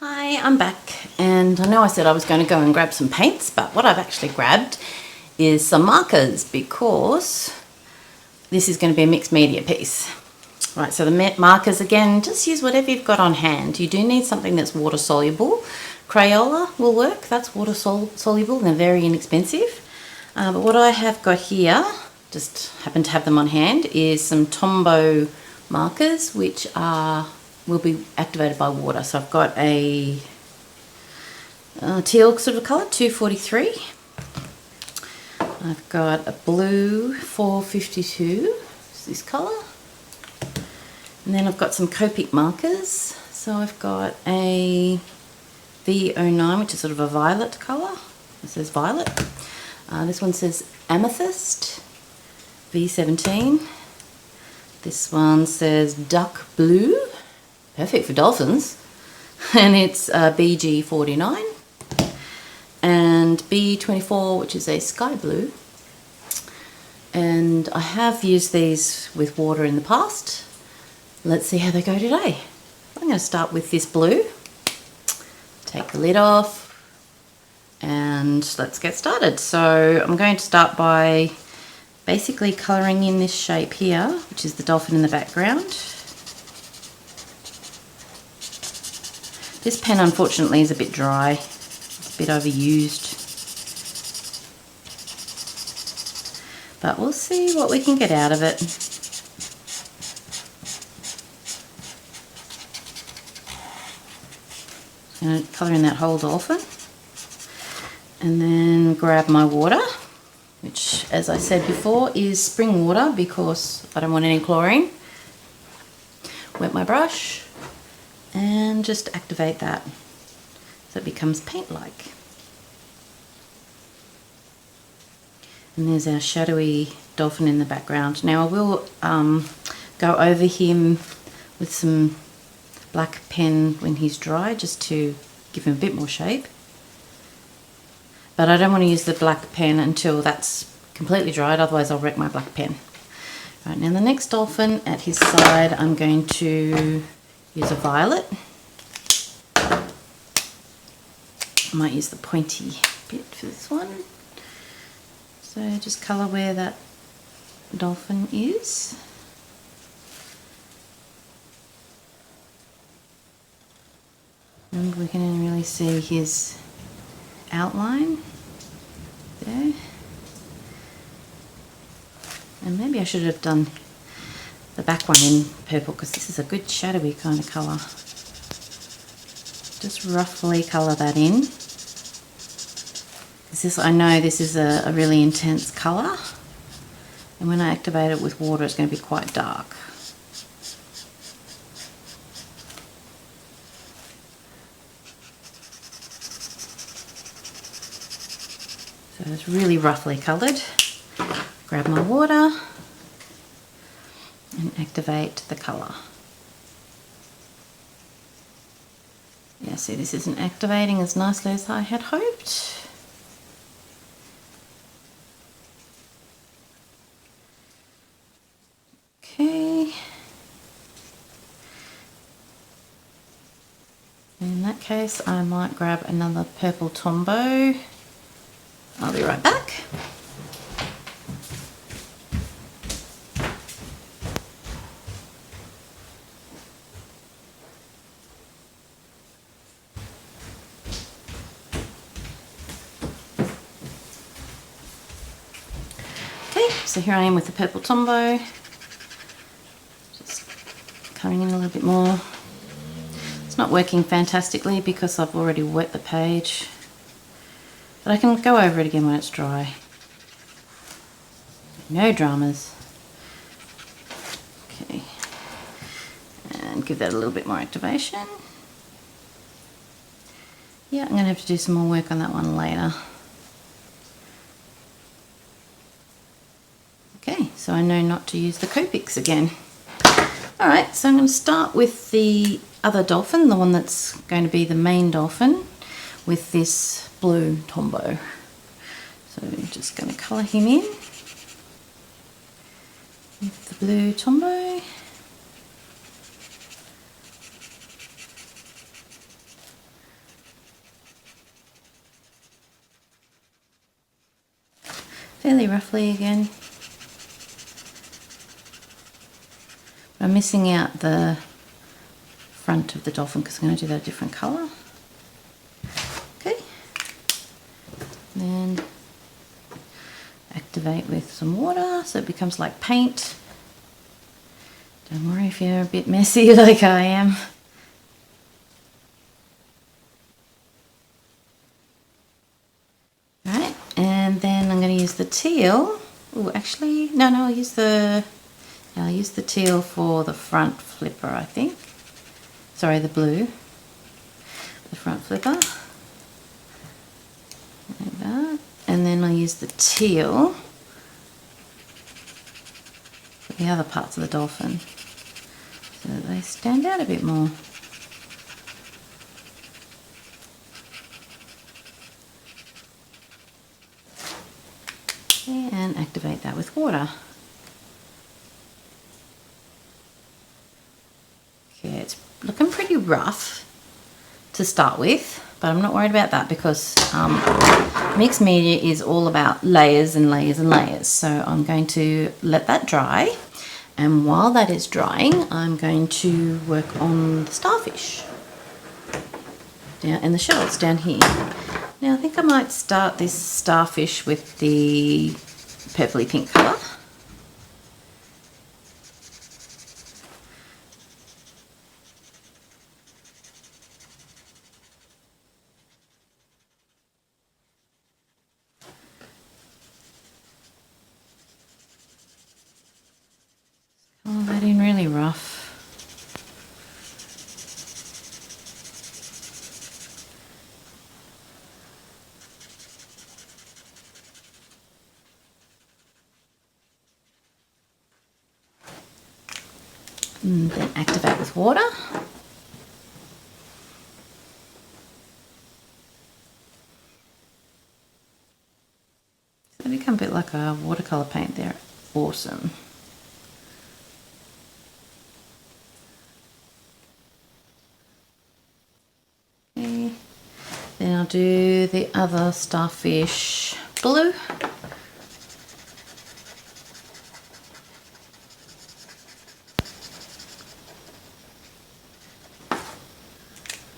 Hi, I'm back, and I know I said I was going to go and grab some paints, but what I've actually grabbed is some markers because this is going to be a mixed media piece. Right, so the markers, again, just use whatever you've got on hand. You do need something that's water soluble. Crayola will work, that's water soluble and they're very inexpensive. But what I have got here, just happen to have them on hand, is some Tombow markers, which will be activated by water. So I've got a teal sort of colour, 243. I've got a blue 452, it's this colour. And then I've got some Copic markers. So I've got a V09, which is sort of a violet colour. It says violet. This one says amethyst, V17. This one says duck blue, perfect for dolphins, and it's BG49. And B24, which is a sky blue. And I have used these with water in the past. Let's see how they go today. I'm going to start with this blue. Take the lid off and let's get started. So I'm going to start by basically colouring in this shape here, which is the dolphin in the background. This pen unfortunately is a bit dry, it's a bit overused. But we'll see what we can get out of it. I'm going to colour in that whole dolphin and then grab my water, which, as I said before, is spring water because I don't want any chlorine. Wet my brush and just activate that so it becomes paint-like. And there's our shadowy dolphin in the background. Now I will go over him with some black pen when he's dry, just to give him a bit more shape. But I don't want to use the black pen until that's completely dried, otherwise I'll wreck my black pen. Right, now the next dolphin at his side, I'm going to use a violet. I might use the pointy bit for this one. So just colour where that dolphin is. And we can only really see his outline there. And maybe I should have done the back one in purple because this is a good shadowy kind of colour. Just roughly colour that in. This, I know this is a really intense colour, and when I activate it with water it's going to be quite dark. So it's really roughly coloured. Grab my water and activate the colour. Yeah, see, this isn't activating as nicely as I had hoped. Okay. In that case, I might grab another purple Tombow. I'll be right back. Okay, so here I am with the purple Tombow. Just colouring in a little bit more. It's not working fantastically because I've already wet the page, but I can go over it again when it's dry. No dramas. Okay, and give that a little bit more activation. Yeah, I'm going to have to do some more work on that one later. Okay, so I know not to use the Copics again. Alright, so I'm going to start with the other dolphin, the one that's going to be the main dolphin, with this blue Tombow. So I'm just going to colour him in with the blue Tombow. fairly roughly again. I'm missing out the front of the dolphin because I'm going to do that a different colour. Okay, then activate with some water so it becomes like paint. Don't worry if you're a bit messy like I am. Right, and then I'm going to use the teal. Oh, actually, no, I'll use the teal for the front flipper, I think. Sorry, the blue. The front flipper. Like that. And then I'll use the teal for the other parts of the dolphin so that they stand out a bit more. And activate that with water. Okay, it's looking pretty rough to start with, but I'm not worried about that because mixed media is all about layers and layers and layers. So I'm going to let that dry, and while that is drying, I'm going to work on the starfish down and the shells down here. Now I think I might start this starfish with the purpley pink colour. Colour that in really rough. And then activate with water. So they become a bit like a watercolour paint. They're awesome. Okay. Then I'll do the other starfish blue.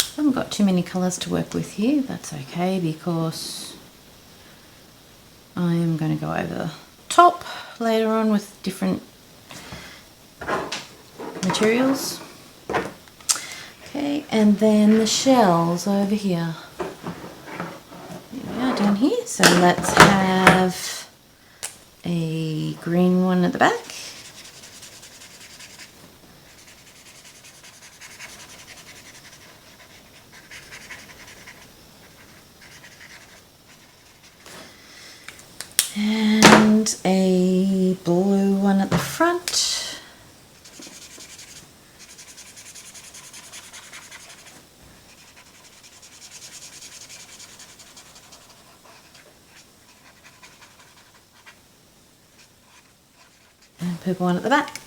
I haven't got too many colours to work with here. That's okay because I am going to go over the top later on with different materials. Okay, and then the shells over here. Here we are down here. So let's have a green one at the back. And a blue one at the front. And purple one at the back.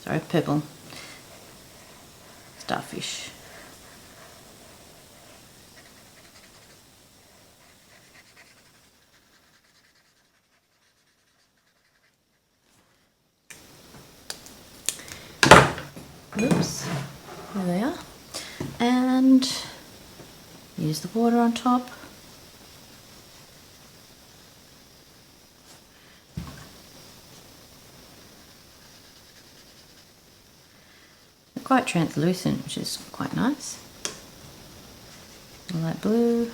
Sorry, purple starfish. Oops, there they are. And use the water on top. They're quite translucent, which is quite nice. Light blue.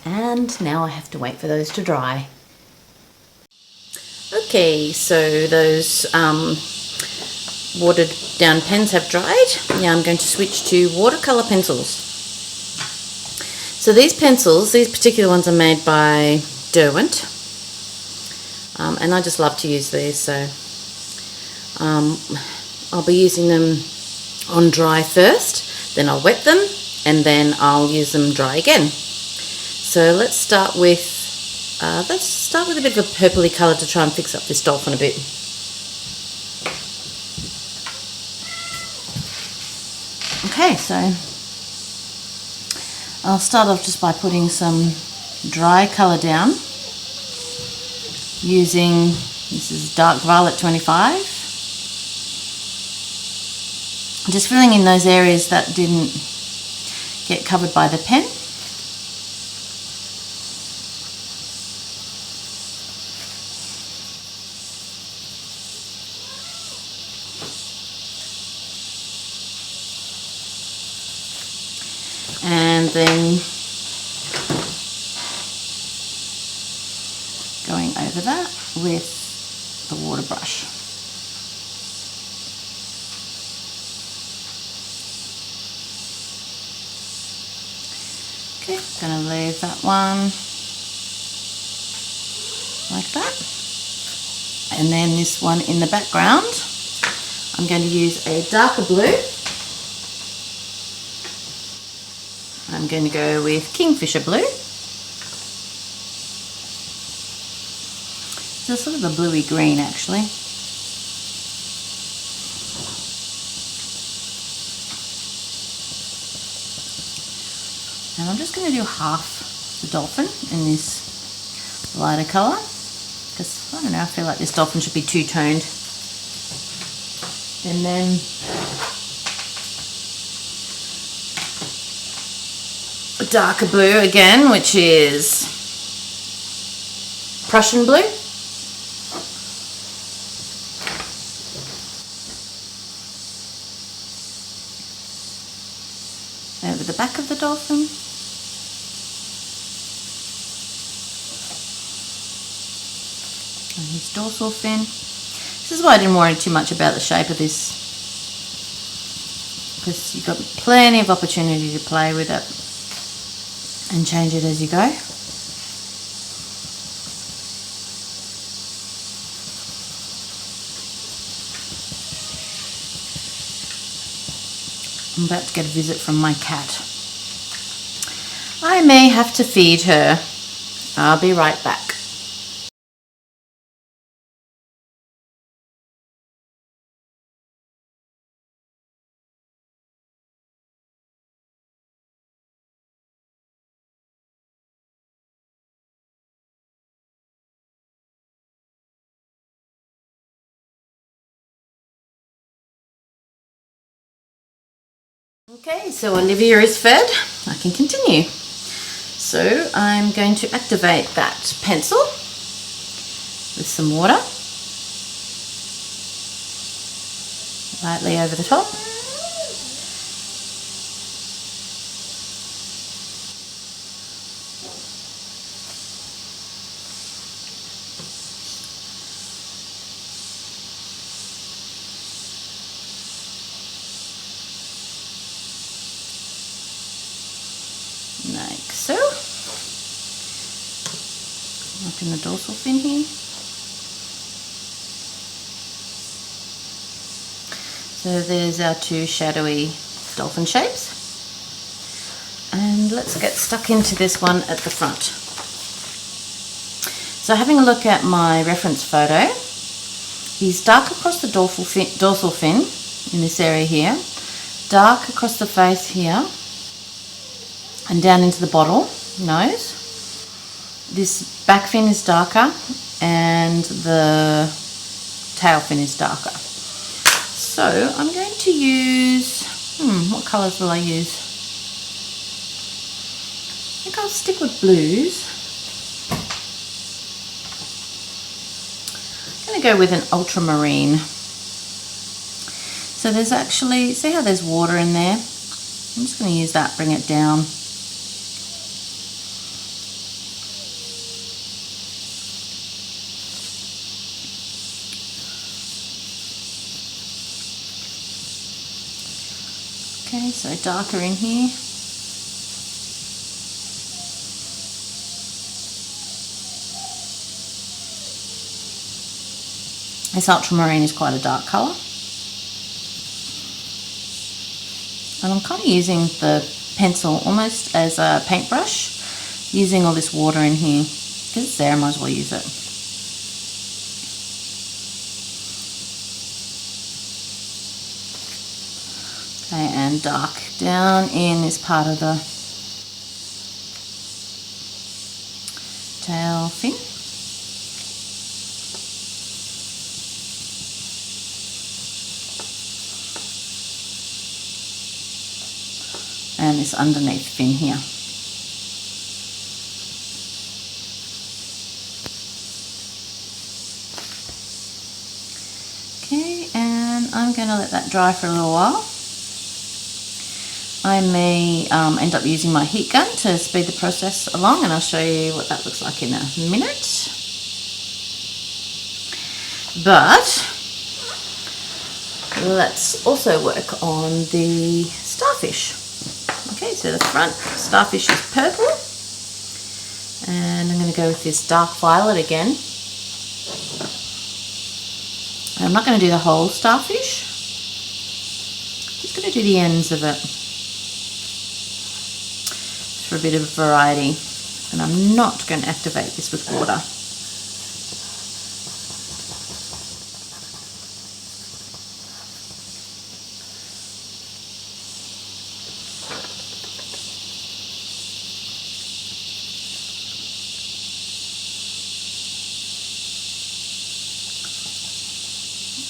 And now I have to wait for those to dry. Okay, so those watered down pens have dried. Now I'm going to switch to watercolour pencils. So these pencils, these particular ones are made by Derwent, and I just love to use these, so I'll be using them on dry first, then I'll wet them, and then I'll use them dry again. So let's start with a bit of a purpley colour to try and fix up this dolphin a bit. Okay, so I'll start off just by putting some dry colour down using, this is dark violet 25. Just filling in those areas that didn't get covered by the pen. And then going over that with the water brush. Okay, going to leave that one like that. And then this one in the background, I'm going to use a darker blue. I'm going to go with Kingfisher blue. So sort of a bluey green actually. And I'm just going to do half the dolphin in this lighter colour, because I don't know, I feel like this dolphin should be two-toned. And then a darker blue again, which is Prussian blue. Over the back of the dolphin. And his dorsal fin. This is why I didn't worry too much about the shape of this, because you've got plenty of opportunity to play with it and change it as you go. I'm about to get a visit from my cat. I may have to feed her. I'll be right back. Okay, so Olivia is fed. I can continue. So I'm going to activate that pencil with some water, lightly over the top. Like so. Up in the dorsal fin here. So there's our two shadowy dolphin shapes. And let's get stuck into this one at the front. So having a look at my reference photo, he's dark across the dorsal fin in this area here, dark across the face here, and down into the bottle nose. This back fin is darker and the tail fin is darker. So I'm going to use, what colours will I use? I think I'll stick with blues. I'm going to go with an ultramarine. So there's actually, see how there's water in there? I'm just going to use that, bring it down. Okay, so darker in here. This ultramarine is quite a dark colour. And I'm kind of using the pencil almost as a paintbrush, using all this water in here. Because it's there, I might as well use it. Okay, and dark down in this part of the tail fin. And this underneath fin here. Okay, and I'm going to let that dry for a little while. I may end up using my heat gun to speed the process along, and I'll show you what that looks like in a minute. But let's also work on the starfish. Okay, so the front starfish is purple, and I'm going to go with this dark violet again. I'm not going to do the whole starfish, just going to do the ends of it for a bit of variety, and I'm not going to activate this with water.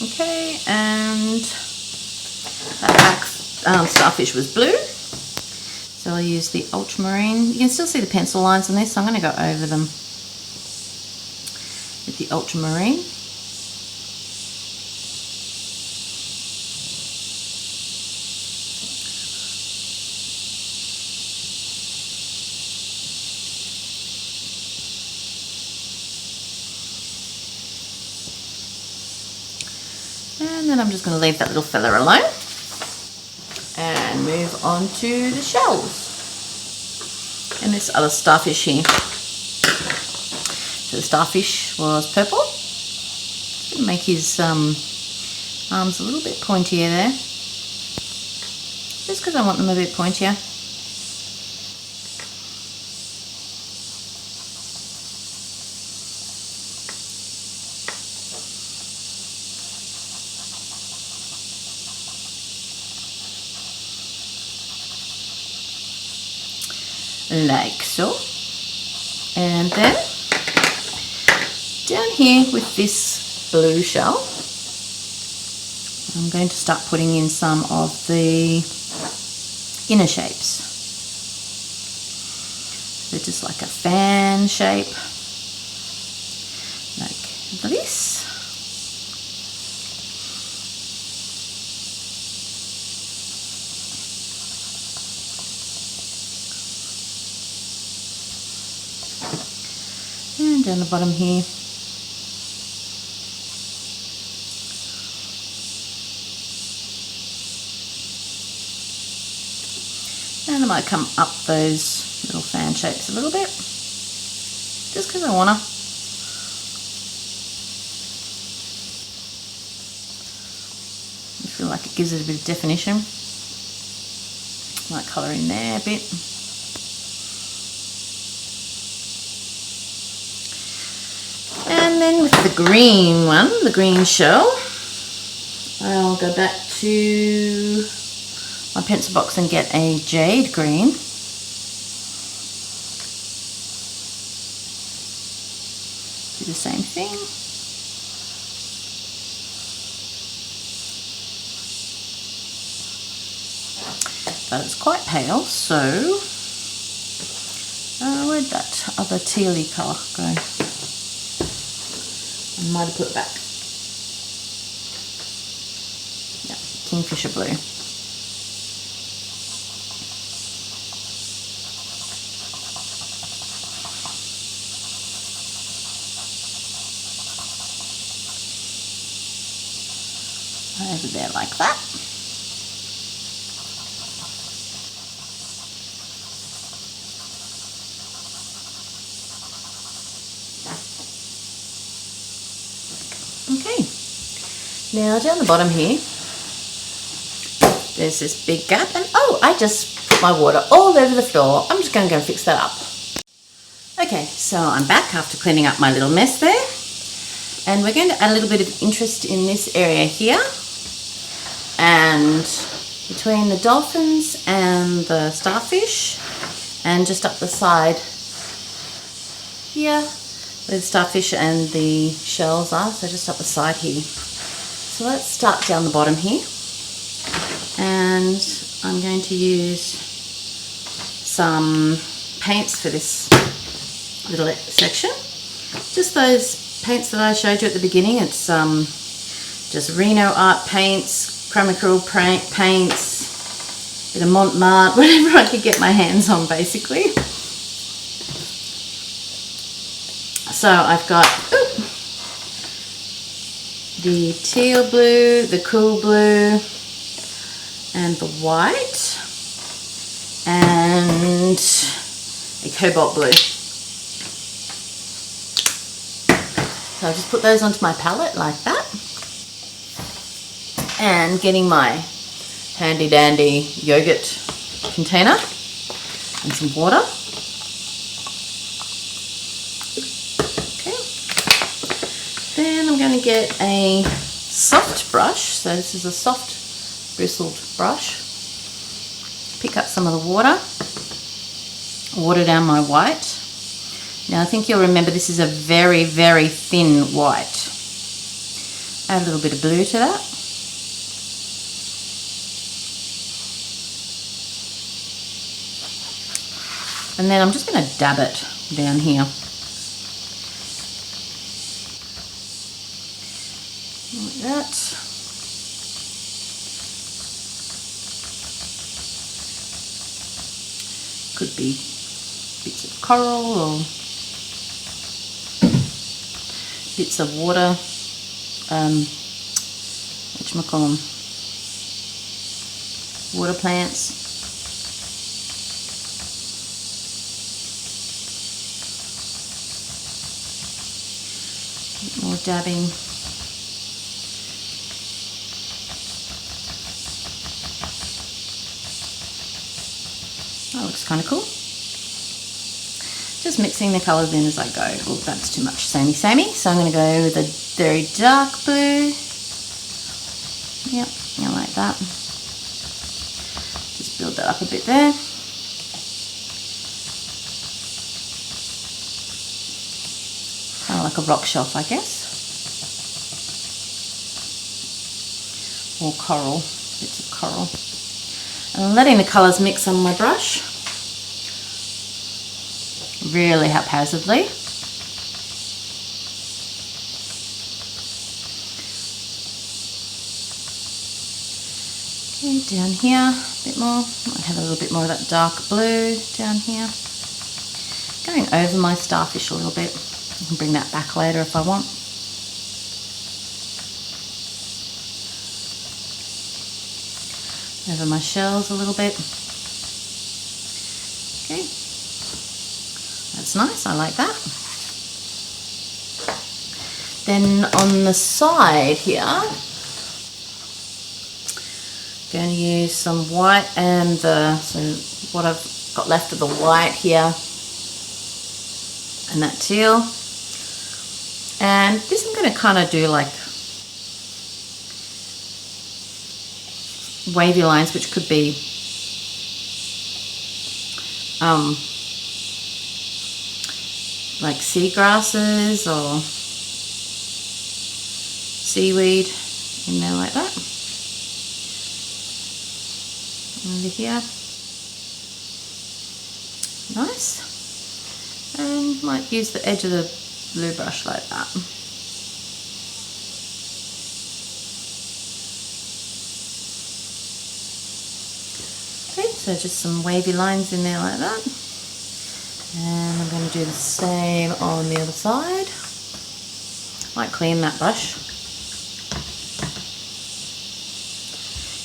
Okay, and that back starfish was blue, so I'll use the ultramarine. You can still see the pencil lines on this, so I'm going to go over them with the ultramarine. And then I'm just going to leave that little fella alone and move on to the shells and this other starfish here. So the starfish was purple. Just going to make his arms a little bit pointier there, just because I want them a bit pointier. Like so. And then down here with this blue shell, I'm going to start putting in some of the inner shapes. So just like a fan shape, like this. And down the bottom here. And I might come up those little fan shapes a little bit, just because I want to. I feel like it gives it a bit of definition. Might colour in there a bit. And then with the green one, the green shell, I'll go back to my pencil box and get a jade green. Do the same thing. But it's quite pale, so where'd that other tealy colour go? I might have put it back. Yeah, Kingfisher blue. Over there like that. Okay, now down the bottom here, there's this big gap, and oh, I just put my water all over the floor. I'm just going to go and fix that up. Okay, so I'm back after cleaning up my little mess there, and we're going to add a little bit of interest in this area here, and between the dolphins and the starfish, and just up the side here where the starfish and the shells are, so just up the side here. So let's start down the bottom here, and I'm going to use some paints for this little section. Just those paints that I showed you at the beginning. It's just Reno art paints, Chromacryl paints, bit of Montmartre, whatever I could get my hands on basically. So I've got the teal blue, the cool blue, and the white, and a cobalt blue. So I'll just put those onto my palette like that. And getting my handy dandy yogurt container and some water. Okay. Then I'm going to get a soft brush. So this is a soft bristled brush. Pick up some of the water down my white. Now I think you'll remember this is a very, very thin white. Add a little bit of blue to that. And then I'm just going to dab it down here. Like that. Could be bits of coral or bits of water, whatchamacallem, water plants. More dabbing. That looks kind of cool. Just mixing the colours in as I go. Oh, that's too much samey. So I'm going to go with a very dark blue. Yep, I like that. Just build that up a bit there. Kind of like a rock shelf, I guess. Or coral, bits of coral. And I'm letting the colours mix on my brush. Really haphazardly. Okay, down here, a bit more. Might have a little bit more of that dark blue down here. Going over my starfish a little bit. I can bring that back later if I want. Over my shells a little bit. Okay, that's nice, I like that. Then on the side here, I'm going to use some white and so what I've got left of the white here and that teal. And this I'm going to kind of do like wavy lines, which could be like seagrasses or seaweed in there like that. Over here. Nice. And might use the edge of the blue brush like that. Okay, so just some wavy lines in there like that. And I'm going to do the same on the other side. Might clean that brush.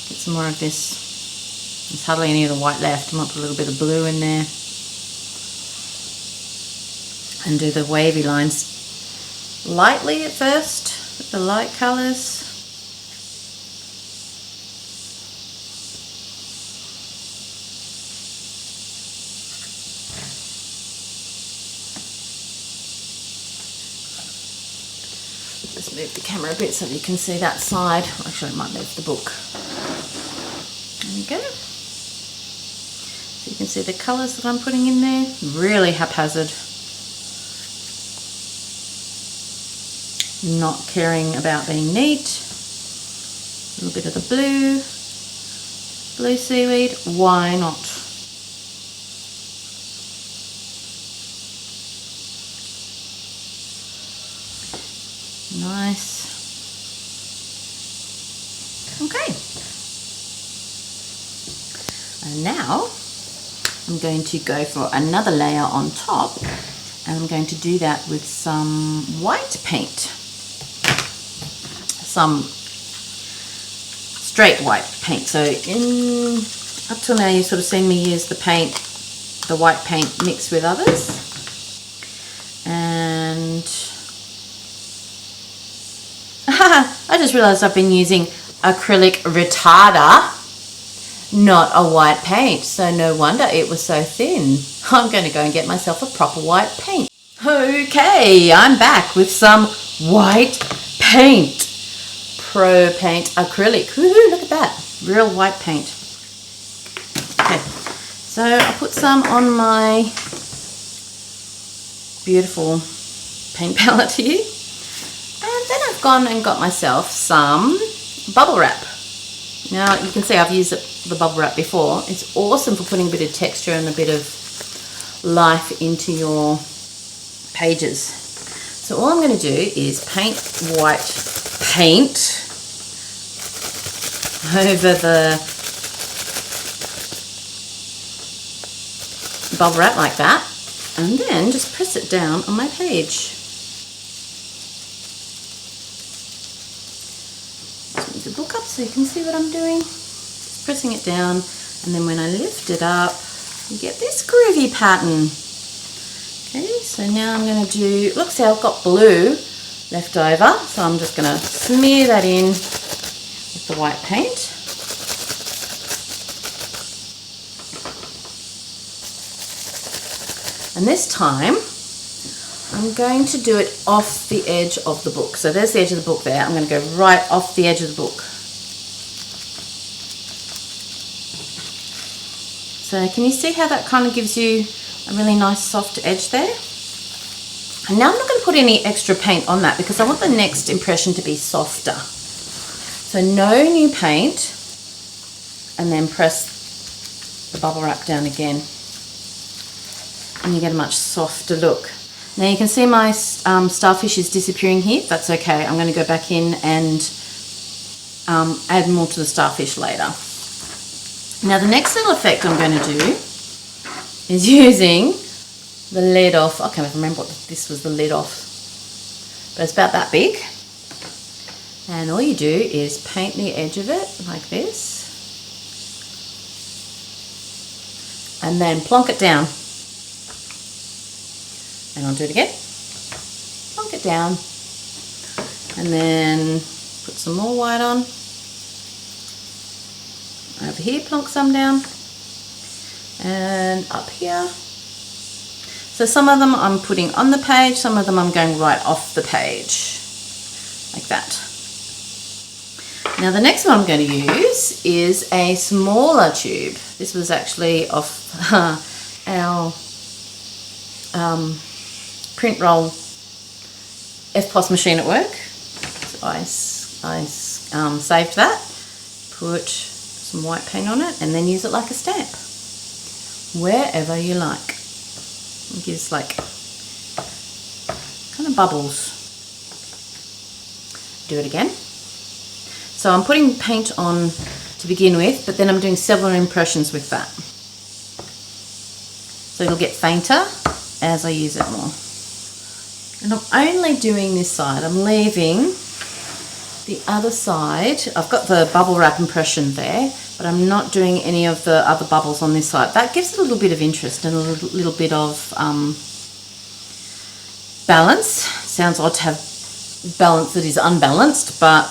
Get some more of this. There's hardly any of the white left. I might put a little bit of blue in there. And do the wavy lines lightly at first with the light colours. Just move the camera a bit so that you can see that side. Actually, I might move the book. There we go. So you can see the colours that I'm putting in there. Really haphazard. not caring about being neat. A little bit of the blue seaweed, why not? Nice. Okay. And now I'm going to go for another layer on top, and I'm going to do that with some white paint. Some straight white paint. So up till now you've sort of seen me use the white paint mixed with others. And I just realised I've been using acrylic retarder, not a white paint, so no wonder it was so thin. I'm going to go and get myself a proper white paint. Okay, I'm back with some white paint. Pro Paint acrylic. Woohoo, look at that. Real white paint. Okay, so I'll put some on my beautiful paint palette here. And then I've gone and got myself some bubble wrap. Now you can see I've used the bubble wrap before. It's awesome for putting a bit of texture and a bit of life into your pages. So all I'm going to do is paint white paint over the bubble wrap like that, and then just press it down on my page. Just move the book up so you can see what I'm doing. Just pressing it down, and then when I lift it up, you get this groovy pattern. Okay, so now I'm going to do, look, see I've got blue left over, so I'm just going to smear that in with the white paint. And this time I'm going to do it off the edge of the book. So there's the edge of the book there. I'm going to go right off the edge of the book. So can you see how that kind of gives you a really nice soft edge there? And now I'm not going to put any extra paint on that because I want the next impression to be softer. So no new paint, and then press the bubble wrap down again, and you get a much softer look. Now you can see my starfish is disappearing here. That's okay. I'm going to go back in and add more to the starfish later. Now the next little effect I'm going to do is using the lid off. I can't remember what this was, the lid off, but it's about that big. And all you do is paint the edge of it like this, and then plonk it down. And I'll do it again. Plonk it down, and then put some more white on. Over here, plonk some down, and up here. So some of them I'm putting on the page, some of them I'm going right off the page, like that. Now the next one I'm going to use is a smaller tube. This was actually off our print roll FPOS machine at work. So I saved that, put some white paint on it, and then use it like a stamp wherever you like. It gives like kind of bubbles. Do it again. So I'm putting paint on to begin with, but then I'm doing several impressions with that. So it'll get fainter as I use it more. And I'm only doing this side. I'm leaving the other side. I've got the bubble wrap impression there, but I'm not doing any of the other bubbles on this side. That gives it a little bit of interest and a little bit of balance. Sounds odd to have balance that is unbalanced, but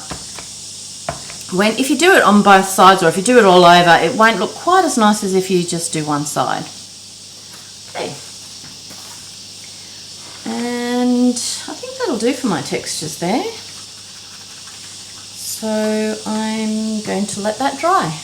if you do it on both sides, or if you do it all over, it won't look quite as nice as if you just do one side. Okay. And I think that'll do for my textures there. So I'm going to let that dry.